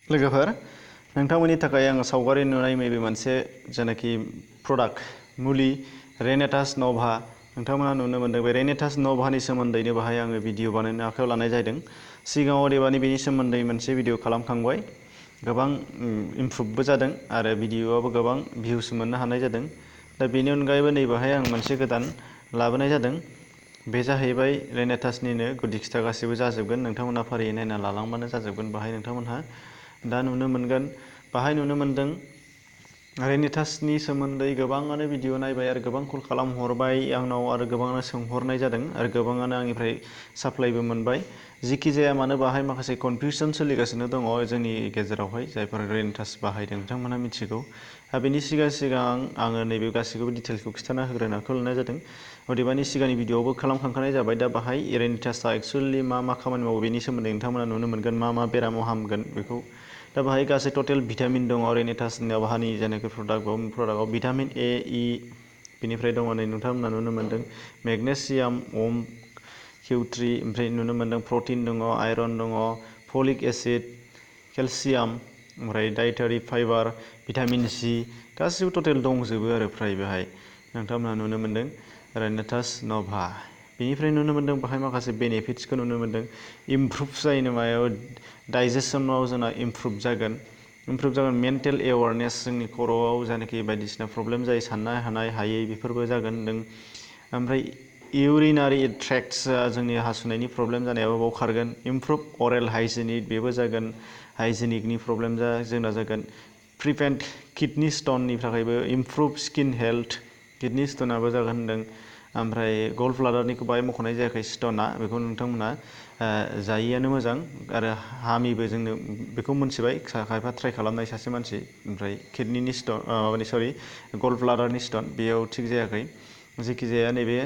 लोगोफोर नोंथांमोननि थाखाय आं सावगारि नुनाय नैबे मोनसे जेनाखि प्रडाक्ट मुलि रेनेटास नभा नोंथांमोना नुनो मोनदों बे रेनेटास नभानि सोमोन्दैनो बाहाय आङो भिडिअ बानायनो आखायाव लानाय जादों सिगाङाव अदेबानि बेनि सोमोन्दै मोनसे भिडिअ खालामखांबाय गोबां इमप्रुभबो जादों आरो भिडिअआबो गोबां भिउस मोननो हानाय जादों दा बेनि अनगायैबो नैबेहाय आं मोनसे गोदान लाबोनाय जादों बे जाहैबाय रेनेटासनिनो गुदि खिथा गासैबो जाजोबगोन नोंथांमोना फारियै नायना लालांबानो जाजोबगोन बाहाय नोंथांमोनहा दा नुनो मोनगोन बाहाय नुनो मोनदों रेनेटासनि सोमोन्दै गोबाङानो भिडिअ नायबाय आरो गोबां कल खालामहरबाय आंनाव आरो गोबाङानो सोंहरनाय जादों आरो गोबाङानो आंनिफ्राय साप्लाइबो मोनबाय जिखि जाया मानो बाहाय माखासे कनफिउसन सोलिगासिनो दङ जोंनि गेजेरावहाय जायफोर रेनेटास बाहायदों बिथांमोना मिथिगौ बेनि सिगां आङो नैबे गासैखौबो डिटेल्सखौ खिन्थाना होग्रोनो आखायाव लानाय जादों अदेबानि सिगांनि भिडिअआवबो खालामखांखानाय जाबाय दा बाहाय रेनेटासआ एक्सुवेलि मा खामानि मावो बेनि सोमोन्दै नोंथांमोना नुनो मोनगोन मा बेरामाव हामगोन बेखौ दा बाहाय गासै टटेल भिटामिन दङ रेनेटासनि बाहानि जेनाखि प्रडाक्टआव भिटामिन ए इ बेनिफ्राय दङ नै नोंथांमोना नुनो मोनदों मेगनेसियाम अम Q3 ओमफ्राय नुनो मोनदों प्रटिन दङ आयरन दङ फलिक एसिड केलसियाम ओमफ्राय डाइटारि फाइबार भिटामिन सि गासिबो टटेल दंजोबो आरो फ्राय बेहाय नोंथांमोना नुनो मोनदों रेनेटास नभा बेनिफ्राय नुनो मोनदों बाहाय माखासे बेनिफिट्सखौ नुनो मोनदों इमप्रुभ जायो मायाव डाइजेसनाव जोंना इमप्रुभ जागोन मेन्टेल एवारनेस जोंनि खर'आव जायनाखि बायदिसिना प्रब्लेम जायो साननो हानाय हायै बेफोरबो जागोन होनदों ओमफ्राय इउरिनारि ट्रेक्ट्स जोंनि हासुनायनि प्रब्लेम जानायाबो बाव खारगोन इमप्रुभ अरेल हाइजेनिक बेबो जागोन हाइजेनिकनि प्रब्लेम जोंना जागोन प्रिभेन्ट किडनि स्टननि थाखायबो इमप्रुभ स्किन हेल्थ किडनि स्टनाबो जागोन होनदों ओमफ्राय गल ब्लाडारनिखौ बाहाय मख'नाय जायाखै स्टना बेखौ नोंथांमोना जायियानो मोजां आरो हामिबो जोंनो बेखौ मोनथिबाय खायफा ट्राइ खालामनाय सासे मानसि ओमफ्राय किडनिनि स्टन गल ब्लाडारनि स्टन बेयाव थिग जायाखै जेखि जाया नैबे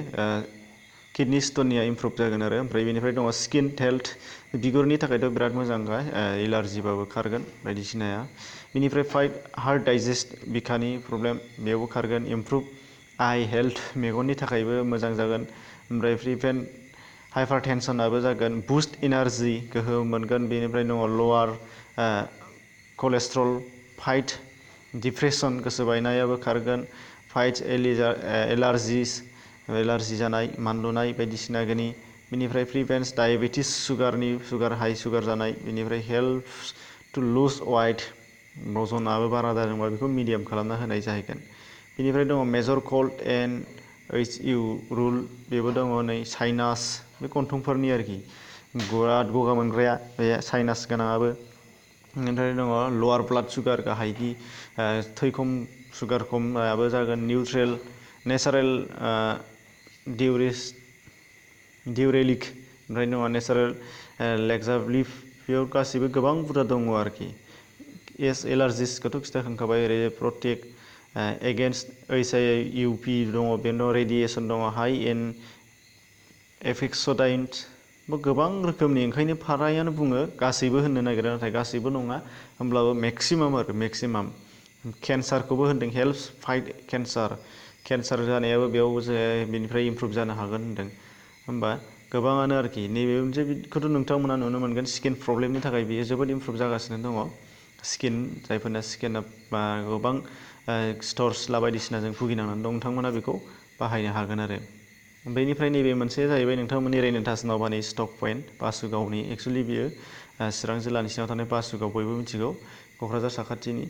किडनि स्टननिया इमप्रुभ जागोन आरो ओमफ्राय बेनिफ्राय दङ स्किन हेल्थ बिगुरनि थाखायथ' बिराद मोजांखा एलार्जिबाबो खारगोन बायदिसिनाया बेनिफ्राय फाइट हार्ट डाइजेस्ट बिखानि प्रब्लेम बेयावबो खारगोन इमप्रुभ आइ हेल्थ मेगननि थाखायबो मोजां जागोन ओमफ्राय प्रिभेन्ट हाइपार टेनसनाबो जागोन बुस्ट एनार्जि गोहो मोनगोन बेनिफ्राय दङ लवार कलेस्ट्रल फाइट डिप्रेसन गोसो बायनायाबो खारगोन फाइट एलार्जि जानाय मानलुनाय बायदिसिना गैनि बेनिफ्राय प्रिभेन्ट्स डायेबेटिस सुगार हाइ सुगार जानाय बेनिफ्राय हेल्प्स टु लुज वाइट वजनाबो बारा जादोंबा बेखौ मिडियाम खालामना होनाय जाहैगोन बेनिफ्राय दङ मेजर कल्ड एन्ड HU रुल बेबो दङ नै साइनास बे गन्थंफोरनि आरोखि बिराद गगा मोनग्राया बे साइनास गोनाङाबो बेनिफ्राय दङ लवार ब्लाड सुगार गाहायनि थै खम सुगार खमाबो जागोन निउट्रेल नेचारेल डिउरेलिक ओमफ्राय दङ नेचारेल लेक्साभलिफ बेयाव गासैबो गोबां बुरजा दङ आरोखि एलार्जिसखौथ' खिथाखांखाबाय ओरै प्रटेक्ट एगेन्स्ट HIUP दङ बेनो रेडिएसन दङ हाइ एन्ड एफेक्सडाइन्स गोबां रोखोमनि ओंखायनो फारायानो बुङो गासैबो होननो नागिरो नाथाय गासैबो नङा होमब्लाबो मेक्सिमाम केन्सारखौबो होनदों हेल्प्स फाइट केन्सार जानायाबो बेयाव बेनिफ्राय इमप्रुभ जानो हागोन होनदों होमबा गोबाङानो आरोखि नैबे मोनसेखौथ' नोंथांमोना नुनो मोनगोन स्किन प्रब्लेमनि थाखाय बियो जोबोद इमप्रुभ जागासिनो दङ स्किन जायफोरना स्किना गोबां स्टर्स बायदिसिनाजों भुगिनांनानै दं नोंथांमोना बेखौ बाहायनो हागोन आरो बेनिफ्राय नैबे मोनसे जाहैबाय नोंथांमोननि रेनेटास नभानि स्टक पइन्ट बासुगावनि एक्सुवेलि बियो चिरां जिल्लानि सिङाव थानाय बासुगाव बयबो मिथिगौ क'क्राझार साखाथिनि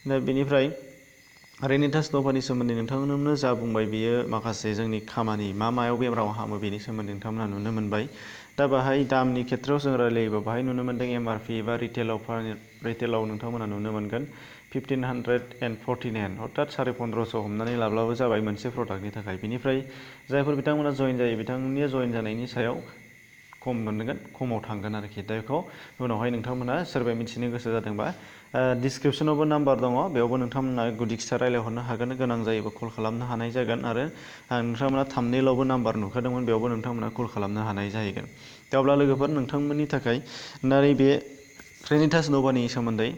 दा बेनिफ्राय रेनेटास नभानि सोमोन्दै नोंथांमोननो जा बुंबाय बियो माखासे जोंनि खामानि मायाव बेमाराव हामो बेनि सोमोन्दै नोंथांमोना नुनो मोनबाय दा बाहाय दामनि खेथ्रआव जों रायलायोबा बाहाय नुनो मोनदों MRP एबा रिटेलाव नोंथांमोना नुनो मोनगोन 1549 अर्थात 1550 हमनानै लाब्लाबो जाबाय मोनसे प्रडाक्टनि थाखाय बेनिफ्राय जायफोर बिथांमोना जइन जायो बिथांमोननिया जइन जानायनि सायाव खम मोनगोन खमाव थांगोन आरोखि दा बेखौ उनावहाय नोंथांमोना सोरबाया मिथिनो गोसो जादोंबा डिसक्रिपसनावबो नाम्बार दङ बेयावबो नोंथांमोना गुदि खिथा रायलायहरनो हागोन गोनां जायोबा कल खालामनो हानाय जागोन आरो नोंथांमोना थाम्बनेइलावबो नाम्बार नुखादोंमोन बेयावबो नोंथांमोना कल खालामनो हानाय जाहैगोन दा अब्ला लोगोफोर नोंथांमोननि थाखाय नैबे रेनेटास नभानि सोमोन्दै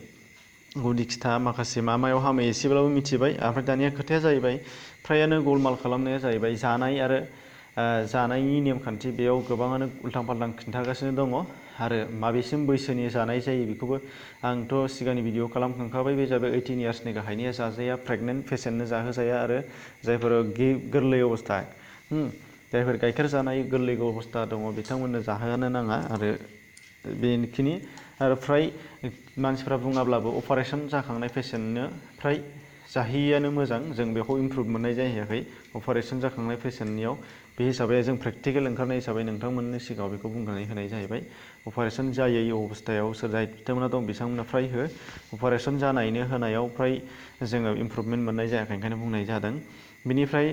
गुदि खिथा माखासे मायाव हामो एसेब्लाबो मिथिबाय ओमफ्राय दानिया खोथाया जाहैबाय फ्रायानो गलमाल खालामनाया जाहैबाय जानाय आरो जानायनि नेमखान्थि बेयाव गोबाङानो उल्थां फाल्थां खिन्थागासिनो दङ आरो माबेसिम बैसोनि जानाय जायो बेखौबो आंथ' सिगांनि भिडिअ खालामखांखाबाय। बे जाबाय 18 इयार्सनि गाहायनिया जाजाया, प्रेगनेन्ट पेसेन्टनो जाहोजाया आरो जायफोर गोरलै अबस्था जायफोर गाइखेर जानाय गोरलै अबस्था दङ बिथांमोननो जाहोनो नाङा आरो बेखिनि आरो फ्राय मानसिफ्रा बुङाब्लाबो अपारेसन जाखांनाय पेसेन्टनो फ्राय जाहोयैआनो मोजां। जों बेखौ इमप्रुभ मोननाय जाहैयाखै अपारेसन जाखांनाय पेसेन्टनियाव। बे हिसाबै जों प्रेक्टिकेल ओंखारनाय हिसाबै नोंथांमोननि सिगाङाव बेखौ बुंनानै होनाय जाहैबाय। अपारेसन जायै अबस्थायाव सोर जाय बिथांमोना दं बिथांमोना फ्राय हो, अपारेसन जानायनो होनायाव फ्राय जोङो इमप्रुभमेन्ट मोननाय जायाखै, ओंखायनो बुंनाय जादों। बिनिफ्राय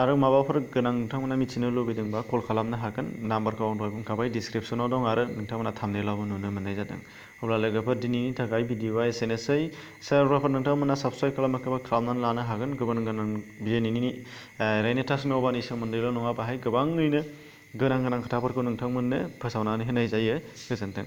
आरो माबाफोर गोनां नोंथांमोना मिथिनो लुबैदोंबा कल खालामनो हागोन। नाम्बारखौ आं दहाय बुंखाबाय, डिसक्रिपसनाव दं आरो नोंथांमोना थाम्बनेइलावबो नुनो मोननाय जादों। अब्ला लोगोफोर दिनैनि थाखाय भिडिअआ एसेनोसै। सोरबाफोर नोंथांमोना साबस्क्राइब खालामाखैबा खालामनानै लानो हागोन। गुबुन गोनां दिनैनि रेनेटास नभानि सोमोन्दैल' नङा, बाहाय गोबाङैनो गोनां खोथाफोरखौ नोंथांमोननो फोसावनानै होनाय जायो। गोजोन्थों।